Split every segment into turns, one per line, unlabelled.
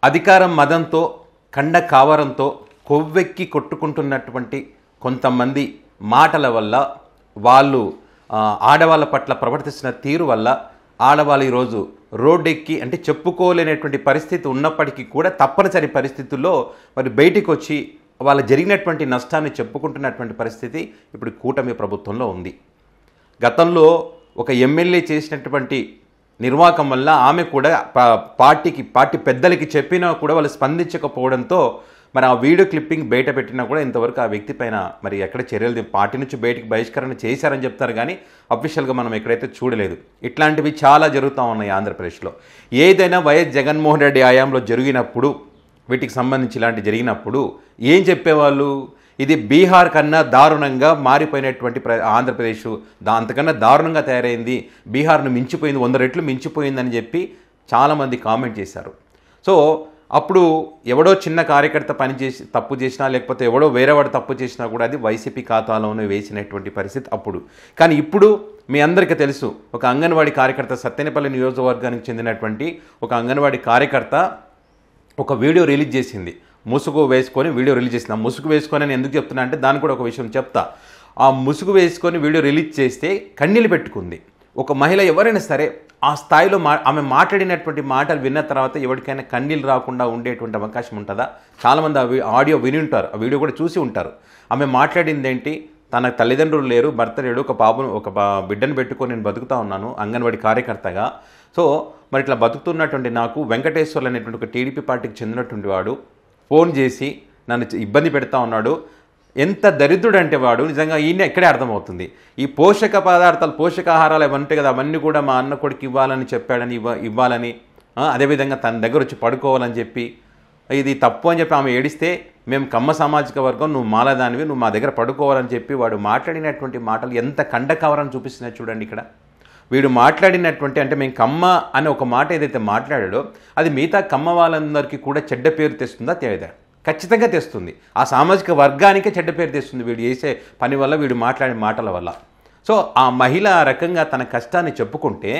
అధికారం మదంతో కండ కావరంతో కొవ్వెక్కి కొట్టుకుంటున్నటువంటి కొంతమంది మాటల వల్ల వాళ్ళు ఆడవాళ్ళ పట్ల ప్రవర్తిస్తున్న తీరు వల్ల ఆడవాళ్ళు ఈరోజు రోడ్డెక్కి అంటే చెప్పుకోలేనటువంటి పరిస్థితి ఉన్నప్పటికీ కూడా తప్పనిసరి పరిస్థితుల్లో మరి బయటికి వచ్చి వాళ్ళ జరిగినటువంటి నష్టాన్ని చెప్పుకుంటున్నటువంటి పరిస్థితి ఇప్పుడు కూటమి ప్రభుత్వంలో ఉంది. గతంలో ఒక ఎమ్మెల్యే చేసినటువంటి నిర్వాకం వల్ల ఆమె కూడా పార్టీ పెద్దలకి చెప్పినా కూడా వాళ్ళు స్పందించకపోవడంతో మరి ఆ వీడియో క్లిప్పింగ్ బయట పెట్టినా కూడా ఇంతవరకు ఆ వ్యక్తి పైన మరి ఎక్కడ చర్యలు పార్టీ నుంచి బయటికి బహిష్కరణ చేశారని చెప్తారు కానీ అఫీషియల్గా మనం ఎక్కడైతే చూడలేదు. ఇట్లాంటివి చాలా జరుగుతూ ఉన్నాయి ఆంధ్రప్రదేశ్లో. ఏదైనా వైఎస్ జగన్మోహన్ రెడ్డి హయాంలో జరిగినప్పుడు వీటికి సంబంధించి ఇలాంటి జరిగినప్పుడు ఏం చెప్పేవాళ్ళు, ఇది బీహార్ కన్నా దారుణంగా మారిపోయినటువంటి ఆంధ్రప్రదేశ్ అంతకన్నా దారుణంగా తయారైంది, బీహార్ను మించిపోయింది, 100 రెట్లు మించిపోయిందని చెప్పి చాలామంది కామెంట్ చేశారు. సో అప్పుడు ఎవడో చిన్న కార్యకర్త తప్పు చేసినా లేకపోతే ఎవడో వేరేవాడు తప్పు చేసినా కూడా అది వైసీపీ ఖాతాలోనే వేసినటువంటి పరిస్థితి అప్పుడు. కానీ ఇప్పుడు మీ అందరికీ తెలుసు, ఒక అంగన్వాడీ కార్యకర్త సత్తెనపల్లి నియోజకవర్గానికి చెందినటువంటి ఒక అంగన్వాడీ కార్యకర్త ఒక వీడియో రిలీజ్ చేసింది. ముసుగు వేసుకొని వీడియో రిలీజ్ చేసింది. ఆ ముసుగు వేసుకొని అని ఎందుకు చెప్తున్నా అంటే దాని కూడా ఒక విషయం చెప్తా. ఆ ముసుగు వేసుకొని వీడియో రిలీజ్ చేస్తే కన్నీళ్ళు పెట్టుకుంది. ఒక మహిళ ఎవరైనా సరే ఆ స్థాయిలో ఆమె మాట్లాడినటువంటి మాటలు విన్న తర్వాత ఎవరికైనా కన్నీళ్ళు రాకుండా ఉండేటువంటి అవకాశం ఉంటుందా? చాలామంది ఆడియో విని ఉంటారు, ఆ వీడియో కూడా చూసి ఉంటారు. ఆమె మాట్లాడింది ఏంటి, తన తల్లిదండ్రులు లేరు, భర్త లేడు, ఒక బిడ్డను పెట్టుకొని నేను బతుకుతా ఉన్నాను అంగన్వాడీ కార్యకర్తగా. సో మరి ఇట్లా బతుకుతున్నటువంటి నాకు వెంకటేశ్వర్లు అనేటువంటి ఒక టీడీపీ పార్టీకి చెందినటువంటి వాడు ఫోన్ చేసి నన్ను ఇబ్బంది పెడతా ఉన్నాడు. ఎంత దరిద్రుడు అంటే వాడు, నిజంగా ఈయన ఎక్కడే అర్థమవుతుంది. ఈ పోషక పదార్థాలు పోషకాహారాలు ఇవంటే కదా, అవన్నీ కూడా మా అన్న కొడుకు ఇవ్వాలని చెప్పాడని ఇవ్వాలని, అదేవిధంగా తన దగ్గర వచ్చి పడుకోవాలని చెప్పి ఇది తప్పు అని చెప్పి ఆమె ఏడిస్తే మేము కమ్మ సామాజిక వర్గం, నువ్వు మాలదానివి, నువ్వు మా దగ్గర పడుకోవాలని చెప్పి వాడు మాట్లాడినటువంటి మాటలు ఎంత కండకవరని చూపిస్తున్నాయి చూడండి. ఇక్కడ వీడు మాట్లాడినటువంటి అంటే మేము కమ్మ అనే ఒక మాట ఏదైతే మాట్లాడాడో అది మిగతా కమ్మ వాళ్ళందరికీ కూడా చెడ్డ పేరు తెస్తుందా? తెలియదా? ఖచ్చితంగా తెస్తుంది. ఆ సామాజిక వర్గానికే చెడ్డ పేరు తెస్తుంది వీడు చేసే పని వల్ల, వీడు మాట్లాడే మాటల వల్ల. సో ఆ మహిళ ఆ రకంగా తన కష్టాన్ని చెప్పుకుంటే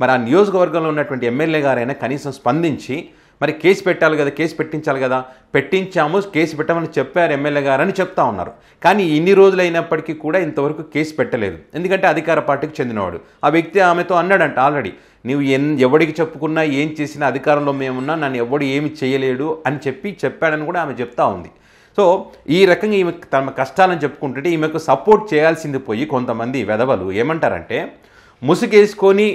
మరి ఆ నియోజకవర్గంలో ఉన్నటువంటి ఎమ్మెల్యే గారైనా కనీసం స్పందించి మరి కేసు పెట్టాలి కదా, కేసు పెట్టించాలి కదా, పెట్టించాము, కేసు పెట్టమని చెప్పారు ఎమ్మెల్యే గారు అని చెప్తా ఉన్నారు. కానీ ఇన్ని రోజులైనప్పటికీ కూడా ఇంతవరకు కేసు పెట్టలేదు. ఎందుకంటే అధికార పార్టీకి చెందినవాడు. ఆ వ్యక్తి ఆమెతో అన్నాడంట ఆల్రెడీ, నువ్వు ఎవడికి చెప్పుకున్నా ఏం చేసినా అధికారంలో మేమున్నా నన్ను ఎవడు ఏమి చేయలేడు అని చెప్పాడని కూడా ఆమె చెప్తా ఉంది. సో ఈ రకంగా ఈమె తమ కష్టాలను చెప్పుకుంటుంటే ఈమెకు సపోర్ట్ చేయాల్సింది పోయి కొంతమంది వెధవలు ఏమంటారంటే, ముసుగేసుకొని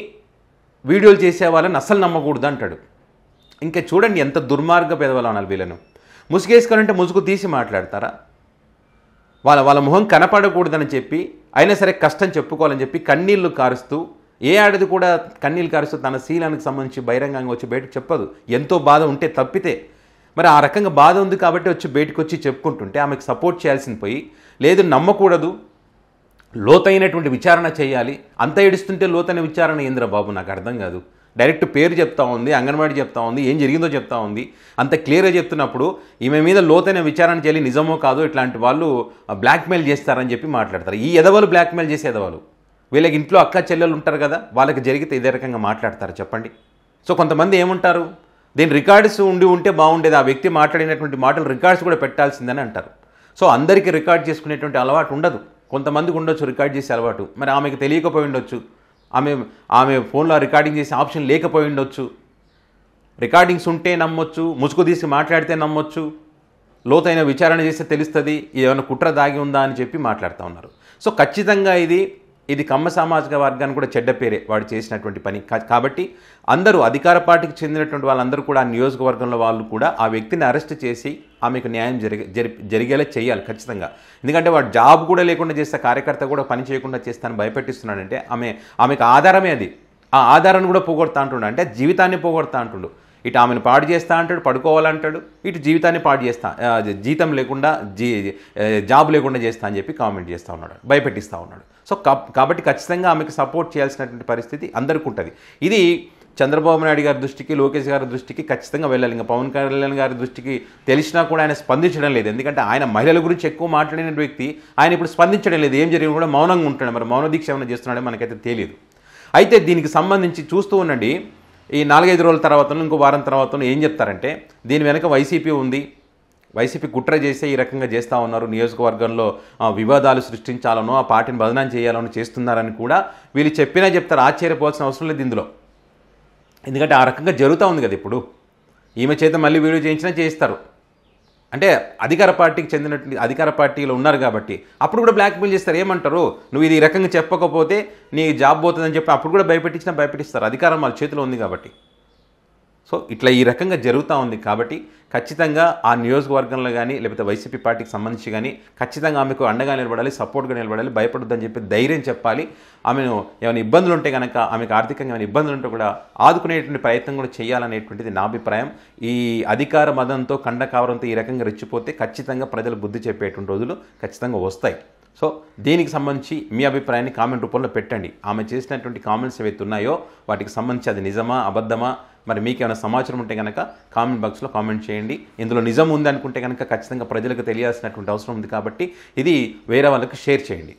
వీడియోలు చేసే వాళ్ళని అస్సలు నమ్మకూడదు అంటాడు. ఇంకా చూడండి ఎంత దుర్మార్గ పెదవులు అనాలి వీళ్ళను. ముసుగేసుకోవాలంటే ముసుగు తీసి మాట్లాడతారా? వాళ్ళ మొహం కనపడకూడదని చెప్పి అయినా సరే కష్టం చెప్పుకోవాలని చెప్పి కన్నీళ్లు కారుస్తూ, ఏ ఆడది కూడా కన్నీళ్ళు కారుస్తూ తన శీలానికి సంబంధించి బహిరంగంగా వచ్చి బయటకు చెప్పదు. ఎంతో బాధ ఉంటే తప్పితే. మరి ఆ రకంగా బాధ ఉంది కాబట్టి వచ్చి బయటకు వచ్చి చెప్పుకుంటుంటే ఆమెకు సపోర్ట్ చేయాల్సింది పోయి, లేదు నమ్మకూడదు, లోతైనటువంటి విచారణ చేయాలి. అంత ఏడుస్తుంటే లోతైన విచారణ ఏంద్రా బాబు, నాకు అర్థం కాదు. డైరెక్ట్ పేరు చెప్తా ఉంది, అంగన్వాడీ చెప్తా ఉంది, ఏం జరిగిందో చెప్తా ఉంది. అంత క్లియర్గా చెప్తున్నప్పుడు ఈమె మీద లోతైన విచారణ చేయాలి, నిజమో కాదో ఇట్లాంటి వాళ్ళు బ్లాక్మెయిల్ చేస్తారని చెప్పి మాట్లాడతారు. ఈ ఎదవలు బ్లాక్మెయిల్ చేసే ఎదవలు. వీళ్ళకి ఇంట్లో అక్క చెల్లెలు ఉంటారు కదా, వాళ్ళకి జరిగితే ఇదే రకంగా మాట్లాడతారు చెప్పండి. సో కొంతమంది ఏమంటారు, దీని రికార్డ్స్ ఉంటే బాగుండేది, ఆ వ్యక్తి మాట్లాడినటువంటి మాటలు రికార్డ్స్ కూడా పెట్టాల్సిందని అంటారు. సో అందరికీ రికార్డ్ చేసుకునేటువంటి అలవాటు ఉండదు, కొంతమందికి ఉండొచ్చు రికార్డ్ చేసే అలవాటు. మరి ఆమెకు తెలియకపోయి ఉండొచ్చు, ఆమె ఫోన్లో రికార్డింగ్ చేసే ఆప్షన్ లేకపోయి ఉండొచ్చు. రికార్డింగ్స్ ఉంటే నమ్మొచ్చు, ముసుగు తీసి మాట్లాడితే నమ్మొచ్చు, లోతైన విచారణ చేస్తే తెలుస్తుంది ఏమైనా కుట్ర దాగి ఉందా అని చెప్పి మాట్లాడుతూ ఉన్నారు. సో ఖచ్చితంగా ఇది కమ్మ సామాజిక వర్గానికి కూడా చెడ్డ పేరే వాడు చేసినటువంటి పని. కాబట్టి అందరూ అధికార పార్టీకి చెందినటువంటి వాళ్ళందరూ కూడా ఆ నియోజకవర్గంలో వాళ్ళు కూడా ఆ వ్యక్తిని అరెస్ట్ చేసి ఆమెకు న్యాయం జరిగేలా చేయాలి ఖచ్చితంగా. ఎందుకంటే వాడు జాబ్ కూడా లేకుండా చేస్తే, కార్యకర్త కూడా పని చేయకుండా చేస్తానని భయపెట్టిస్తున్నాడంటే ఆమెకు ఆధారమే అది. ఆ ఆధారాన్ని కూడా పోగొడతా అంటుండు, అంటే జీవితాన్ని పోగొడతా అంటుండు. ఇటు ఆమెను పాడు చేస్తా అంటాడు, పడుకోవాలంటాడు, ఇటు జీవితాన్ని పాడు చేస్తా, జీతం లేకుండా జాబ్ లేకుండా చేస్తా అని చెప్పి కామెంట్ చేస్తూ ఉన్నాడు, భయపెట్టిస్తూ ఉన్నాడు. సో కాబట్టి ఖచ్చితంగా ఆమెకు సపోర్ట్ చేయాల్సినటువంటి పరిస్థితి అందరికీ ఉంటుంది. ఇది చంద్రబాబు నాయుడు గారి దృష్టికి, లోకేష్ గారి దృష్టికి ఖచ్చితంగా వెళ్ళాలి. ఇంకా పవన్ కళ్యాణ్ గారి దృష్టికి తెలిసినా కూడా ఆయన స్పందించడం లేదు. ఎందుకంటే ఆయన మహిళల గురించి ఎక్కువ మాట్లాడిన వ్యక్తి, ఆయన ఇప్పుడు స్పందించడం లేదు. ఏం జరిగినా కూడా మౌనంగా ఉంటున్నాడు. మరి మౌన దీక్ష ఏమైనా చేస్తున్నాడో మనకైతే తెలియదు. అయితే దీనికి సంబంధించి చూస్తూ ఉండండి, ఈ 4-5 రోజుల తర్వాతనో ఇంకో వారం తర్వాతనో ఏం చెప్తారంటే దీని వెనక వైసీపీ ఉంది, వైసీపీ కుట్ర చేస్తే ఈ రకంగా చేస్తూ ఉన్నారు, నియోజకవర్గంలో వివాదాలు సృష్టించాలనో ఆ పార్టీని బదనాం చేయాలనో చేస్తున్నారని కూడా వీళ్ళు చెప్పినా చెప్తారు. ఆశ్చర్యపోవాల్సిన అవసరం లేదు ఇందులో. ఎందుకంటే ఆ రకంగా జరుగుతూ ఉంది కదా ఇప్పుడు. ఈమె చేత మళ్ళీ వీడియో చేయించినా చేయిస్తారు. అంటే అధికార పార్టీకి చెందినటువంటి అధికార పార్టీలో ఉన్నారు కాబట్టి అప్పుడు కూడా బ్లాక్మెయిల్ చేస్తారు. ఏమంటారు, నువ్వు ఇది ఈ రకంగా చెప్పకపోతే నీ జాబ్ పోతుందని చెప్పి అప్పుడు కూడా భయపెట్టిస్తారు. అధికారం వాళ్ళ చేతిలో ఉంది కాబట్టి. సో ఇట్లా ఈ రకంగా జరుగుతూ ఉంది కాబట్టి ఖచ్చితంగా ఆ నియోజకవర్గంలో కానీ లేకపోతే వైసీపీ పార్టీకి సంబంధించి కానీ ఖచ్చితంగా ఆమెకు అండగా నిలబడాలి, సపోర్ట్గా నిలబడాలి, భయపడొద్దని చెప్పి ధైర్యం చెప్పాలి. ఆమెను ఏమైనా ఇబ్బందులు ఉంటే కనుక, ఆమెకు ఆర్థికంగా ఏమైనా ఇబ్బందులు ఉంటే కూడా ఆదుకునేటువంటి ప్రయత్నం కూడా చేయాలనేటువంటిది నా అభిప్రాయం. ఈ అధికార మదంతో కండకావరంతో ఈ రకంగా రెచ్చిపోతే ఖచ్చితంగా ప్రజలు బుద్ధి చెప్పేటువంటి రోజులు ఖచ్చితంగా వస్తాయి. సో దీనికి సంబంధించి మీ అభిప్రాయాన్ని కామెంట్ రూపంలో పెట్టండి. ఆమె చేసినటువంటి కామెంట్స్ ఏవైతే ఉన్నాయో వాటికి సంబంధించి అది నిజమా అబద్ధమా, మరి మీకు ఏమైనా సమాచారం ఉంటే కనుక కామెంట్ బాక్స్లో కామెంట్ చేయండి. ఇందులో నిజం ఉంది అనుకుంటే కనుక ఖచ్చితంగా ప్రజలకు తెలియాల్సినటువంటి అవసరం ఉంది కాబట్టి ఇది వేరే వాళ్ళకి షేర్ చేయండి.